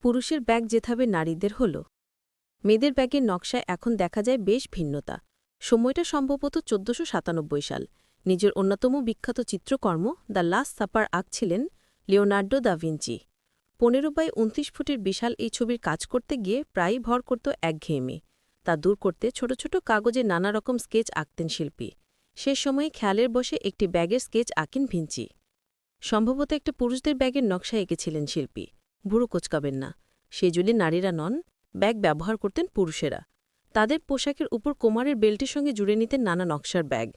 পুরুষের ব্যাগ যেভাবে নারীদের হল, মেয়েদের ব্যাগের নকশায় এখন দেখা যায় বেশ ভিন্নতা। সময়টা সম্ভবত ১৪৯৭ সাল। নিজের অন্যতম বিখ্যাত চিত্রকর্ম দ্য লাস্ট সাপার আঁকছিলেন লিওনার্দো দা ভিঞ্চি। ১৫x২৯ ফুটের বিশাল এই ছবির কাজ করতে গিয়ে প্রায়ই ভর করত একঘেয়েমি। তা দূর করতে ছোট ছোট কাগজে নানা রকম স্কেচ আঁকতেন শিল্পী। সে সময়ে খেয়ালের বসে একটি ব্যাগের স্কেচ আঁকেন ভিঞ্চি। সম্ভবত একটা পুরুষদের ব্যাগের নকশা এঁকেছিলেন শিল্পী। ভুরু কোচকাবেন না, সেজুলি নারীরা নন, ব্যাগ ব্যবহার করতেন পুরুষেরা। তাদের পোশাকের উপর কোমরের বেল্টের সঙ্গে জুড়ে নিতেন নানা নকশার ব্যাগ।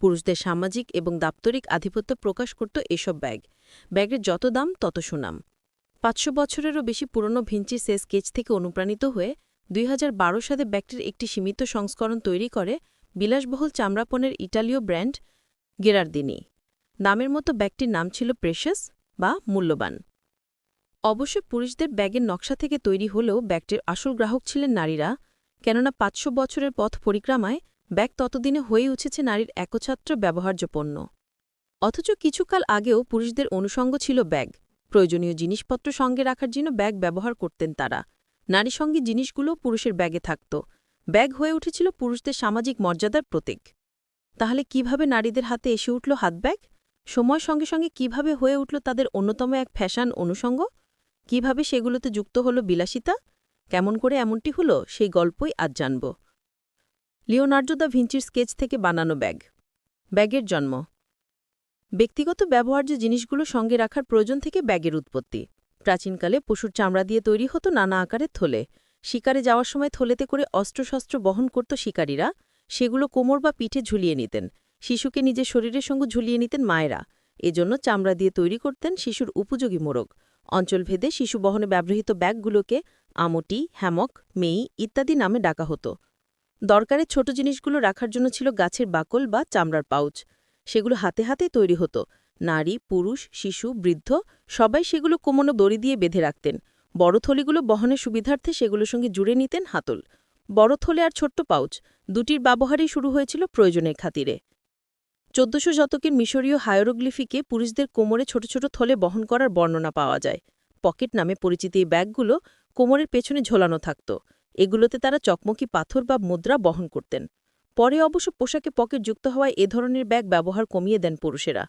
পুরুষদের সামাজিক এবং দাপ্তরিক আধিপত্য প্রকাশ করত এসব ব্যাগ। ব্যাগের যত দাম তত সুনাম। ৫০০ বছরেরও বেশি পুরনো ভিঞ্চির সে স্কেচ থেকে অনুপ্রাণিত হয়ে ২০১২ সালে ব্যাগটির একটি সীমিত সংস্করণ তৈরি করে বিলাসবহুল চামড়াপণ্যের ইটালীয় ব্র্যান্ড গেরার্দিনি। দামের মতো ব্যাগটির নাম ছিল প্রেশাস বা মূল্যবান। অবশ্য পুরুষদের ব্যাগের নকশা থেকে তৈরি হলেও ব্যাগটির আসল গ্রাহক ছিলেন নারীরা, কেননা ৫০০ বছরের পথ পরিক্রমায় ব্যাগ ততদিনে হয়ে উঠেছে নারীর একচ্ছত্র ব্যবহার্য পণ্য। অথচ কিছুকাল আগেও পুরুষদের অনুষঙ্গ ছিল ব্যাগ। প্রয়োজনীয় জিনিসপত্র সঙ্গে রাখার জন্য ব্যাগ ব্যবহার করতেন তারা। নারী সঙ্গী জিনিসগুলো পুরুষের ব্যাগে থাকত। ব্যাগ হয়ে উঠেছিল পুরুষদের সামাজিক মর্যাদার প্রতীক। তাহলে কিভাবে নারীদের হাতে এসে উঠল হাতব্যাগ? সময়ের সঙ্গে সঙ্গে কিভাবে হয়ে উঠল তাদের অন্যতম এক ফ্যাশন অনুষঙ্গ? কিভাবে সেগুলোতে যুক্ত হল বিলাসিতা? কেমন করে এমনটি হল, সেই গল্পই আজ জানব। লিওনার্দো দা ভিঞ্চির স্কেচ থেকে বানানো ব্যাগ। ব্যাগের জন্ম। ব্যক্তিগত ব্যবহার্য জিনিসগুলো সঙ্গে রাখার প্রয়োজন থেকে ব্যাগের উৎপত্তি। প্রাচীনকালে পশুর চামড়া দিয়ে তৈরি হতো নানা আকারের থলে। শিকারে যাওয়ার সময় থলেতে করে অস্ত্রশস্ত্র বহন করত শিকারীরা। সেগুলো কোমর বা পিঠে ঝুলিয়ে নিতেন। শিশুকে নিজের শরীরের সঙ্গে ঝুলিয়ে নিতেন মায়েরা। এজন্য চামড়া দিয়ে তৈরি করতেন শিশুর উপযোগী মোড়ক। অঞ্চলভেদে শিশু বহনে ব্যবহৃত ব্যাগগুলোকে আমটি, হ্যামক, মেই ইত্যাদি নামে ডাকা হতো। দরকারের ছোট জিনিসগুলো রাখার জন্য ছিল গাছের বাকল বা চামড়ার পাউচ। সেগুলো হাতে হাতে তৈরি হতো। নারী, পুরুষ, শিশু, বৃদ্ধ সবাই সেগুলো কোমনে দড়ি দিয়ে বেঁধে রাখতেন। বড় থলিগুলো বহনের সুবিধার্থে সেগুলোর সঙ্গে জুড়ে নিতেন হাতল। বড় থলে আর ছোট্ট পাউচ দুটির ব্যবহারই শুরু হয়েছিল প্রয়োজনের খাতিরে। ১৪০০ শতকের মিশরীয় হায়ারোগ্লিফিকে পুরুষদের কোমরে ছোট ছোট থলে বহন করার বর্ণনা পাওয়া যায়। পকেট নামে পরিচিত এই ব্যাগগুলো কোমরের পেছনে ঝোলানো থাকত। এগুলোতে তারা চকমকি পাথর বা মুদ্রা বহন করতেন। পরে অবশ্য পোশাকে পকেট যুক্ত হওয়ায় এ ধরনের ব্যাগ ব্যবহার কমিয়ে দেন পুরুষেরা।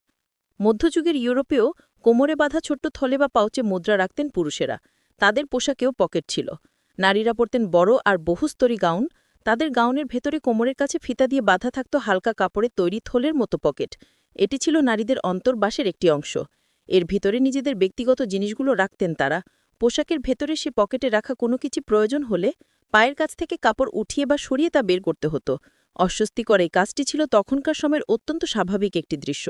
মধ্যযুগের ইউরোপেও কোমরে বাঁধা ছোট্ট থলে বা পাউচে মুদ্রা রাখতেন পুরুষেরা। তাদের পোশাকেও পকেট ছিল। নারীরা পরতেন বড় আর বহুস্তরী গাউন। তাদের গাউনের ভেতরে কোমরের কাছে ফিতা দিয়ে বাঁধা থাকত হালকা কাপড়ের তৈরি থলের মতো পকেট। এটি ছিল নারীদের অন্তর্বাসের একটি অংশ। এর ভিতরে নিজেদের ব্যক্তিগত জিনিসগুলো রাখতেন তারা। পোশাকের ভেতরে সে পকেটে রাখা কোনো কিছু প্রয়োজন হলে পায়ের কাছ থেকে কাপড় উঠিয়ে বা সরিয়ে তা বের করতে হতো। অস্বস্তিকর এই কাজটি ছিল তখনকার সময়ের অত্যন্ত স্বাভাবিক একটি দৃশ্য।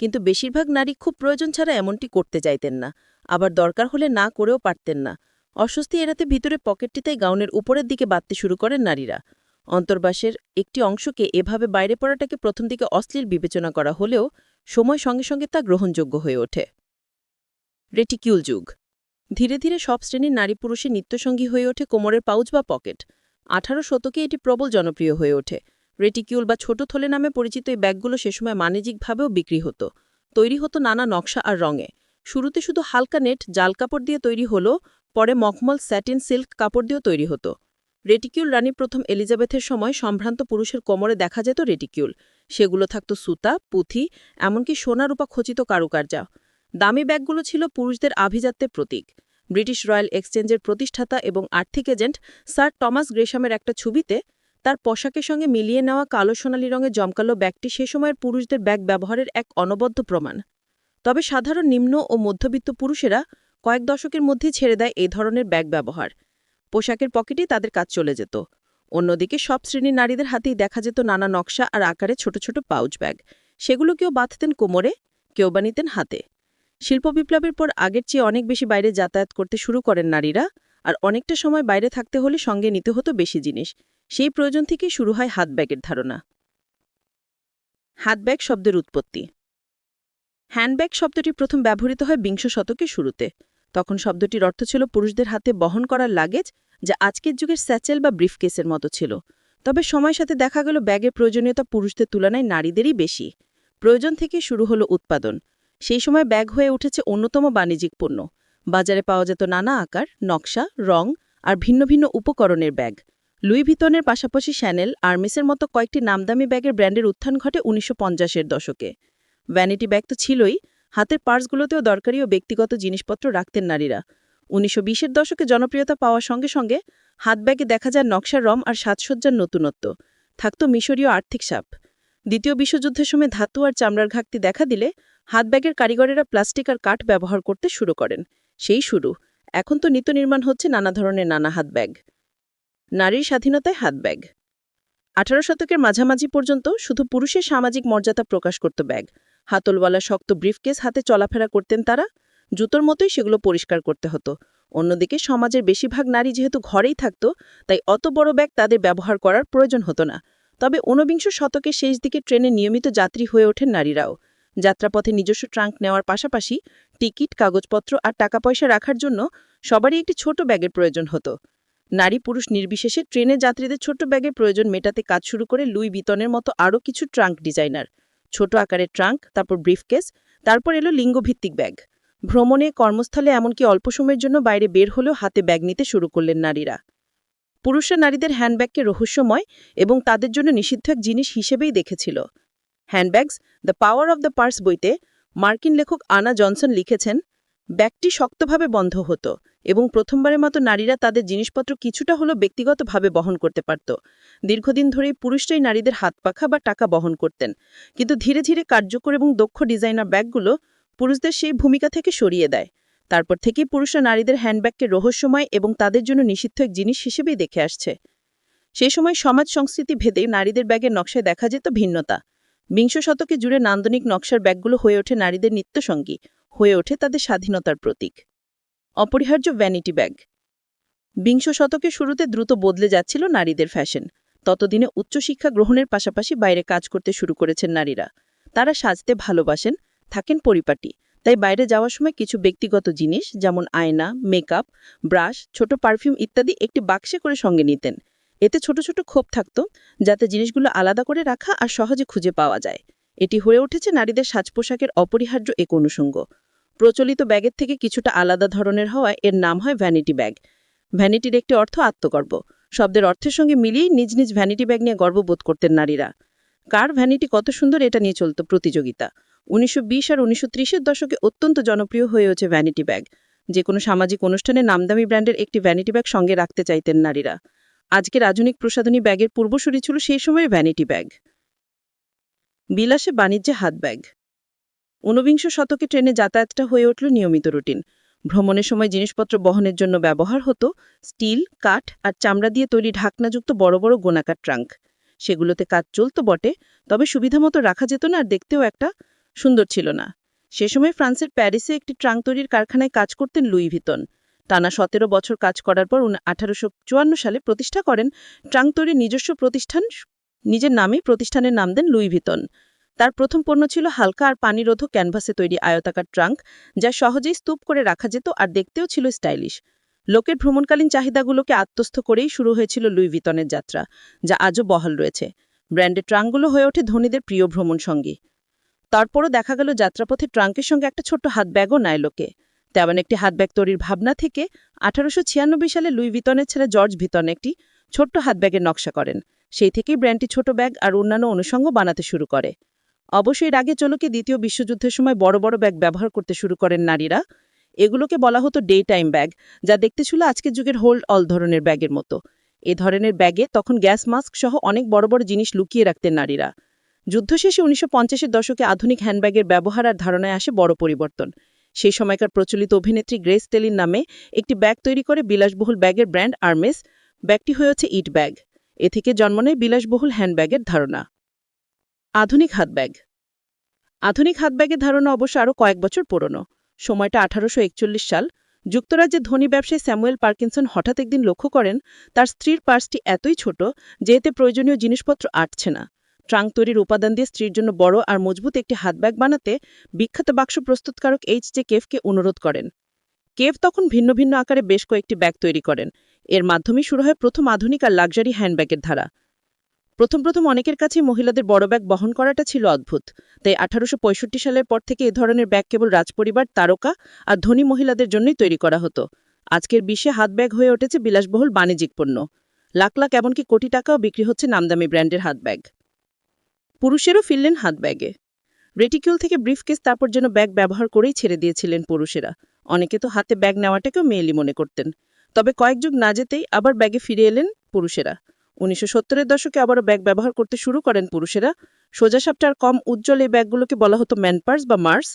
কিন্তু বেশিরভাগ নারী খুব প্রয়োজন ছাড়া এমনটি করতে চাইতেন না, আবার দরকার হলে না করেও পারতেন না। অস্বস্তি এড়াতে ভিতরে পকেটটিতেই গাউনের উপরের দিকে বাঁধতে শুরু করেন নারীরা। অন্তর্বাসের একটি অংশকে এভাবে বাইরে পড়াটাকে প্রথম দিকে অশ্লীল বিবেচনা করা হলেও সময় সঙ্গে সঙ্গে তা গ্রহণযোগ্য হয়ে ওঠে। রেটিকিউল যুগ। ধীরে ধীরে সব শ্রেণীর নারী পুরুষের নিত্যসঙ্গী হয়ে ওঠে কোমরের পাউচ বা পকেট। ১৮ শতকে এটি প্রবল জনপ্রিয় হয়ে ওঠে। রেটিকিউল বা ছোট থলে নামে পরিচিত এই ব্যাগগুলো সে সময় বাণিজ্যিকভাবেও বিক্রি হতো। তৈরি হতো নানা নকশা আর রঙে। শুরুতে শুধু হালকা নেট জাল কাপড় দিয়ে তৈরি হলো, পরে মখমল, স্যাটিন, সিল্ক কাপড় দিয়েও তৈরি হতো। রেটিকিউল রানী প্রথম এলিজাবেথের সময় সম্ভ্রান্ত পুরুষের কোমরে দেখা যেত রেটিকিউল। সেগুলো থাকত সুতা, পুঁথি, এমনকি সোনা রূপা খচিত কারুকার্য। দামি ব্যাগগুলো ছিল পুরুষদের আভিজাত্যের প্রতীক। ব্রিটিশ রয়্যাল এক্সচেঞ্জের প্রতিষ্ঠাতা এবং আর্থিক এজেন্ট স্যার টমাস গ্রেশামের একটা ছবিতে তার পোশাকের সঙ্গে মিলিয়ে নেওয়া কালো সোনালি রঙের জমকালো ব্যাগটি সে সময়ের পুরুষদের ব্যাগ ব্যবহারের এক অনবদ্য প্রমাণ। তবে সাধারণ নিম্ন ও মধ্যবিত্ত পুরুষেরা কয়েক দশকের মধ্যেই ছেড়ে দেয় এই ধরনের ব্যাগ ব্যবহার। পোশাকের পকেটেই তাদের কাজ চলে যেত। অন্যদিকে সব শ্রেণীর নারীদের হাতেই দেখা যেত নানা নকশা আর আকারে ছোট ছোট পাউচ ব্যাগ। সেগুলো কেউ বাঁধতেন কোমরে, কেউ বা নিতেন হাতে। শিল্প বিপ্লবের পর আগের চেয়ে অনেক বেশি বাইরে যাতায়াত করতে শুরু করেন নারীরা, আর অনেকটা সময় বাইরে থাকতে হলে সঙ্গে নিতে হতো বেশি জিনিস। সেই প্রয়োজন থেকেই শুরু হয় হাতব্যাগের ধারণা। হাতব্যাগ শব্দের উৎপত্তি। হ্যান্ডব্যাগ শব্দটি প্রথম ব্যবহৃত হয় বিংশ শতকের শুরুতে। তখন শব্দটির অর্থ ছিল পুরুষদের হাতে বহন করার লাগেজ, যা আজকের যুগের স্যাচেল বা ব্রিফকেসের মতো ছিল। তবে সময়ের সাথে দেখা গেল ব্যাগের প্রয়োজনীয়তা পুরুষদের তুলনায় নারীদেরই বেশি। প্রয়োজন থেকে শুরু হলো উৎপাদন। সেই সময় ব্যাগ হয়ে উঠেছে অন্যতম বাণিজ্যিক পণ্য। বাজারে পাওয়া যেত নানা আকার, নকশা, রং আর ভিন্ন ভিন্ন উপকরণের ব্যাগ। লুই ভিতনের পাশাপাশি শ্যানেল, আর্মেসের মতো কয়েকটি নামদামি ব্যাগের ব্র্যান্ডের উত্থান ঘটে ১৯৫০-এর দশকে। ভ্যানিটি ব্যাগ তো ছিলই, হাতের পার্সগুলোতেও দরকারি ও ব্যক্তিগত জিনিসপত্র রাখতেন নারীরা। ১৯২০-এর দশকে জনপ্রিয়তা পাওয়ার সঙ্গে সঙ্গে হাতব্যাগে দেখা যায় নকশার রং আর সাজসজ্জার নতুনত্ব। থাকত মিশরীয় আর্থিক সাপ। দ্বিতীয় বিশ্বযুদ্ধের সময় ধাতু আর চামড়ার ঘাটতি দেখা দিলে হাতব্যাগের কারিগরেরা প্লাস্টিক আর কাঠ ব্যবহার করতে শুরু করেন। সেই শুরু। এখন তো নিত্য নির্মাণ হচ্ছে নানা ধরনের নানা হাতব্যাগ। নারীর স্বাধীনতায় হাতব্যাগ। ১৮ শতকের মাঝামাঝি পর্যন্ত শুধু পুরুষের সামাজিক মর্যাদা প্রকাশ করত ব্যাগ। হাতলওয়ালা শক্ত ব্রিফকেস হাতে চলাফেরা করতেন তারা। জুতোর মতোই সেগুলো পরিষ্কার করতে হতো। অন্যদিকে সমাজের বেশিরভাগ নারী যেহেতু ঘরেই থাকত, তাই অত বড় ব্যাগ তাদের ব্যবহার করার প্রয়োজন হতো না। তবে ঊনবিংশ শতকের শেষ দিকে ট্রেনে নিয়মিত যাত্রী হয়ে ওঠেন নারীরাও। যাত্রাপথে নিজস্ব ট্রাঙ্ক নেওয়ার পাশাপাশি টিকিট, কাগজপত্র আর টাকা পয়সা রাখার জন্য সবারই একটি ছোট ব্যাগের প্রয়োজন হতো। নারী পুরুষ নির্বিশেষে ট্রেনে যাত্রীদের ছোট ব্যাগের প্রয়োজন মেটাতে কাজ শুরু করে লুই ভিতনের মতো আরও কিছু ট্রাঙ্ক ডিজাইনার। ছোট আকারের ট্রাঙ্ক, তারপর ব্রিফকেস, তারপর এলো লিঙ্গভিত্তিক ব্যাগ। ভ্রমণে, কর্মস্থলে, এমনকি অল্প সময়ের জন্য বাইরে বের হলেও হাতে ব্যাগ নিতে শুরু করলেন নারীরা। পুরুষরা নারীদের হ্যান্ডব্যাগকে রহস্যময় এবং তাদের জন্য নিষিদ্ধ এক জিনিস হিসেবেই দেখেছিল। Handbags, the power of the purse বইতে মার্কিন লেখক আনা জনসন লিখেছেন, ব্যাগটি শক্তভাবে বন্ধ হতো এবং প্রথমবারের মতো নারীরা তাদের জিনিসপত্র কিছুটা হলেও ব্যক্তিগতভাবে বহন করতে পারত। দীর্ঘদিন ধরেই পুরুষরাই নারীদের হাত পাখা বা টাকা বহন করতেন, কিন্তু ধীরে ধীরে কার্যকর এবং দক্ষ ডিজাইনার ব্যাগগুলো পুরুষদের সেই ভূমিকা থেকে সরিয়ে দেয়। তারপর থেকেই পুরুষরা নারীদের হ্যান্ডব্যাগকে রহস্যময় এবং তাদের জন্য নিষিদ্ধ এক জিনিস হিসেবেই দেখে আসছে। সেই সময় সমাজ সংস্কৃতি ভেদে নারীদের ব্যাগের নকশায় দেখা যেত ভিন্নতা। বিংশ শতকে জুড়ে নান্দনিক নকশার ব্যাগগুলো হয়ে ওঠে নারীদের নিত্যসঙ্গী, হয়ে ওঠে তাদের স্বাধীনতার প্রতীক। অপরিহার্য ভ্যানিটি ব্যাগ। বিংশ শতকের শুরুতে দ্রুত বদলে যাচ্ছিল নারীদের ফ্যাশন। ততদিনে উচ্চশিক্ষা গ্রহণের পাশাপাশি বাইরে কাজ করতে শুরু করেছেন নারীরা। তারা সাজতে ভালোবাসেন, থাকেন পরিপাটি। তাই বাইরে যাওয়ার সময় কিছু ব্যক্তিগত জিনিস যেমন আয়না, মেকআপ, ব্রাশ, ছোট পারফিউম ইত্যাদি একটি বাক্সে করে সঙ্গে নিতেন। এতে ছোট ছোট খোপ থাকত, যাতে জিনিসগুলো আলাদা করে রাখা আর সহজে খুঁজে পাওয়া যায়। এটি হয়ে উঠেছে নারীদের সাজপোশাকের অপরিহার্য এক অনুষঙ্গ। প্রচলিত ব্যাগের থেকে কিছুটা আলাদা ধরনের হওয়ায় এর নাম হয় ভ্যানিটি ব্যাগ। ভ্যানিটির একটি অর্থ আত্মগর্ব। শব্দের অর্থের সঙ্গে মিলিয়েই নিজ নিজ ভ্যানিটি ব্যাগ নিয়ে গর্ববোধ করতেন নারীরা। কার ভ্যানিটি কত সুন্দর এটা নিয়ে চলত প্রতিযোগিতা। ১৯২০ আর ১৯৩০-এর দশকে অত্যন্ত জনপ্রিয় হয়ে ওঠে ভ্যানিটি ব্যাগ। যে কোনো সামাজিক অনুষ্ঠানে নামদামি ব্র্যান্ডের একটি ভ্যানিটি ব্যাগ সঙ্গে রাখতে চাইতেন নারীরা। আজকের আধুনিক প্রসাধনী ব্যাগের পূর্বসূরি ছিল সেই সময়ের ভ্যানিটি ব্যাগ। বিলাসে বাণিজ্যে হাত ব্যাগ। ঊনবিংশ শতকে ট্রেনে যাতায়াতটা হয়ে উঠল নিয়মিত রুটিন। ভ্রমণের সময় জিনিসপত্র বহনের জন্য ব্যবহার হতো স্টিল, কাঠ আর চামড়া দিয়ে তৈরি ঢাকনাযুক্ত বড় বড় গোনাকার ট্রাঙ্ক। সেগুলোতে কাজ চলত বটে, তবে সুবিধামতো রাখা যেত না আর দেখতেও একটা সুন্দর ছিল না। সে সময় ফ্রান্সের প্যারিসে একটি ট্রাঙ্ক তৈরির কারখানায় কাজ করতেন লুই ভিতন। টানা ১৭ বছর কাজ করার পর ১৮৫৪ সালে প্রতিষ্ঠা করেন ট্রাঙ্ক তৈরির নিজস্ব প্রতিষ্ঠান। নিজের নামেই প্রতিষ্ঠানের নাম দেন লুই ভিতন। তার প্রথম পণ্য ছিল হালকা আর পানিরোধক ক্যানভাসে তৈরি আয়তাকার ট্রাঙ্ক, যা সহজেই স্তূপ করে রাখা যেত আর দেখতেও ছিল স্টাইলিশ। লোকের ভ্রমণকালীন চাহিদাগুলোকে আত্মস্থ করেই শুরু হয়েছিল লুই ভিতনের যাত্রা, যা আজও বহাল রয়েছে। ব্র্যান্ডের ট্রাঙ্কগুলো হয়ে ওঠে ধনীদের প্রিয় ভ্রমণ সঙ্গী। তারপরও দেখা গেল যাত্রাপথে ট্রাঙ্কের সঙ্গে একটা ছোট্ট হাতব্যাগও নেয় লোকে। তেমন একটি হাতব্যাগ তৈরির ভাবনা থেকে ১৮৯৬ সালে লুই ভিতনের ছেলে জর্জ ভিতন একটি ছোট্ট হাতব্যাগের নকশা করেন। সেই থেকেই ব্র্যান্ডটি ছোট ব্যাগ আর অন্যান্য অনুষঙ্গ বানাতে শুরু করে। অবশ্যই আগে চলকে দ্বিতীয় বিশ্বযুদ্ধের সময় বড় বড় ব্যাগ ব্যবহার করতে শুরু করেন নারীরা। এগুলোকে বলা হতো ডে টাইম ব্যাগ, যা দেখতে ছিল আজকের যুগের হোল্ড অল ধরনের ব্যাগের মতো। এ ধরনের ব্যাগে তখন গ্যাস মাস্ক সহ অনেক বড় বড় জিনিস লুকিয়ে রাখতেন নারীরা। যুদ্ধ শেষে ১৯৫০-এর দশকে আধুনিক হ্যান্ডব্যাগের ব্যবহার আর ধারণায় আসে বড় পরিবর্তন। সেই সময়কার প্রচলিত অভিনেত্রী গ্রেস টেলির নামে একটি ব্যাগ তৈরি করে বিলাসবহুল ব্যাগের ব্র্যান্ড আর্মেস। ব্যাগটি হয়ে হচ্ছে ইট ব্যাগ। এ থেকে জন্ম নেয় বিলাসবহুল হ্যান্ডব্যাগের ধারণা। আধুনিক হাতব্যাগ। আধুনিক হাতব্যাগের ধারণা অবশ্য আরও কয়েক বছর পুরনো। সময়টা ১৮৪১ সাল। যুক্তরাজ্যের ধনী ব্যবসায়ী স্যামুয়েল পার্কিনসন হঠাৎ একদিন লক্ষ্য করেন তার স্ত্রীর পার্সটি এতই ছোট যে এতে প্রয়োজনীয় জিনিসপত্র আটছে না। ট্রাঙ্ক তৈরির উপাদান দিয়ে স্ত্রীর জন্য বড় আর মজবুত একটি হাতব্যাগ বানাতে বিখ্যাত বাক্স প্রস্তুতকারক এইচ.জে. কেফকে অনুরোধ করেন। কেফ তখন ভিন্ন ভিন্ন আকারে বেশ কয়েকটি ব্যাগ তৈরি করেন। এর মাধ্যমেই শুরু হয় প্রথম আধুনিক আর লাক্সারি হ্যান্ডব্যাগের ধারা। প্রথম অনেকের কাছেই মহিলাদের বড় ব্যাগ বহন করাটা ছিল অদ্ভুত, তাই 1865 সালের পর থেকে এ ধরনের ব্যাগ কেবল রাজপরিবার, তারকা আর ধনী মহিলাদের জন্যই তৈরি করা হতো। আজকের বিশ্বে হাত ব্যাগ হয়ে উঠেছে বিলাসবহুল বাণিজ্যিক পণ্য। লাখ লাখ এমনকি কোটি টাকাও বিক্রি হচ্ছে নামদামি ব্র্যান্ডের হাত ব্যাগ। পুরুষেরও ফিরলেন হাত ব্যাগে। রেটিকিউল থেকে ব্রিফকেস, তারপর যেন ব্যাগ ব্যবহার করেই ছেড়ে দিয়েছিলেন পুরুষেরা। অনেকে তো হাতে ব্যাগ নেওয়াটাকেও মেয়েলি মনে করতেন। তবে কয়েক যুগ না যেতেই আবার ব্যাগে ফিরে এলেন পুরুষেরা। 1970-এর দশকে আবারও ব্যাগ ব্যবহার করতে শুরু করেন পুরুষেরা। সোজাসাপটা আর কম উজ্জ্বল এই ব্যাগগুলোকে বলা হতো ম্যানপার্স বা মার্স।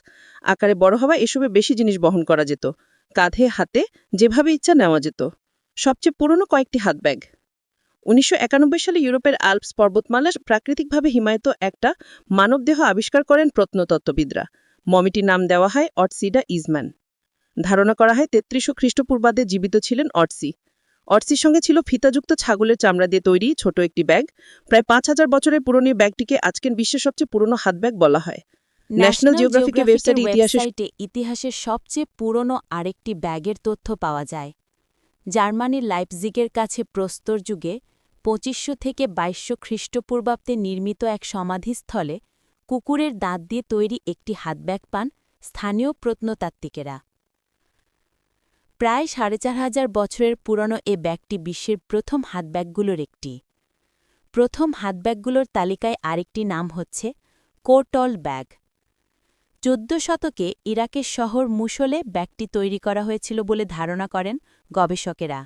আকারে বড় হওয়া এসবে বেশি জিনিস বহন করা যেত। কাঁধে, হাতে যেভাবে ইচ্ছা নেওয়া যেত। সবচেয়ে পুরনো কয়েকটি হাত ব্যাগ। 1991 সালে ইউরোপের আল্পস পর্বতমালা প্রাকৃতিকভাবে হিমায়িত একটা মানবদেহ আবিষ্কার করেন প্রত্নতত্ত্ববিদরা। মমিটির নাম দেওয়া হয় অটসিডা ইজম্যান। ধারণা করা হয় 3300 খ্রিস্টপূর্বাব্দে জীবিত ছিলেন অটসি। অটসির সঙ্গে ছিল ফিতাযুক্ত ছাগলের চামড়া দিয়ে তৈরি ছোট একটি ব্যাগ। প্রায় 5000 বছরের পুরনো ব্যাগটিকে আজকের বিশ্বের সবচেয়ে পুরনো হাত ব্যাগ বলা হয়। ন্যাশনাল জিওগ্রাফিকের ওয়েবসাইটে ইতিহাসের সবচেয়ে পুরনো আরেকটি ব্যাগের তথ্য পাওয়া যায়। জার্মানির লাইপজিগের কাছে প্রস্তর যুগে 2500 থেকে 2200 খ্রিস্টপূর্বাব্দে নির্মিত এক সমাধিস্থলে কুকুরের দাঁত দিয়ে তৈরি একটি হাতব্যাগ পান স্থানীয় প্রত্নতাত্ত্বিকেরা। প্রায় 4500 বছরের পুরনো এ ব্যাগটি বিশ্বের প্রথম হাতব্যাগগুলোর একটি। প্রথম হাতব্যাগগুলোর তালিকায় আরেকটি নাম হচ্ছে কোটল ব্যাগ। 14 শতকে ইরাকের শহর মুসলে ব্যাগটি তৈরি করা হয়েছিল বলে ধারণা করেন গবেষকেরা।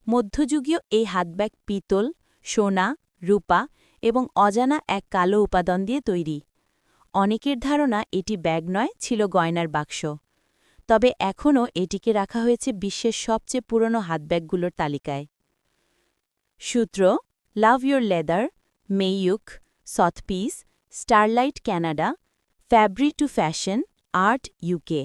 মধ্যযুগীয় এই হাতব্যাগ পিতল, সোনা, রূপা এবং অজানা এক কালো উপাদান দিয়ে তৈরি। অনেকের ধারণা এটি ব্যাগ নয়, ছিল গয়নার বাক্স। তবে এখনও এটিকে রাখা হয়েছে বিশ্বের সবচেয়ে পুরনো হাতব্যাগগুলোর তালিকায়। সূত্র: লাভ ইয়োর লেদার, মেইয়ুক, সথপিস, স্টারলাইট কানাডা, ফ্যাব্রি টু ফ্যাশন, আর্ট ইউকে।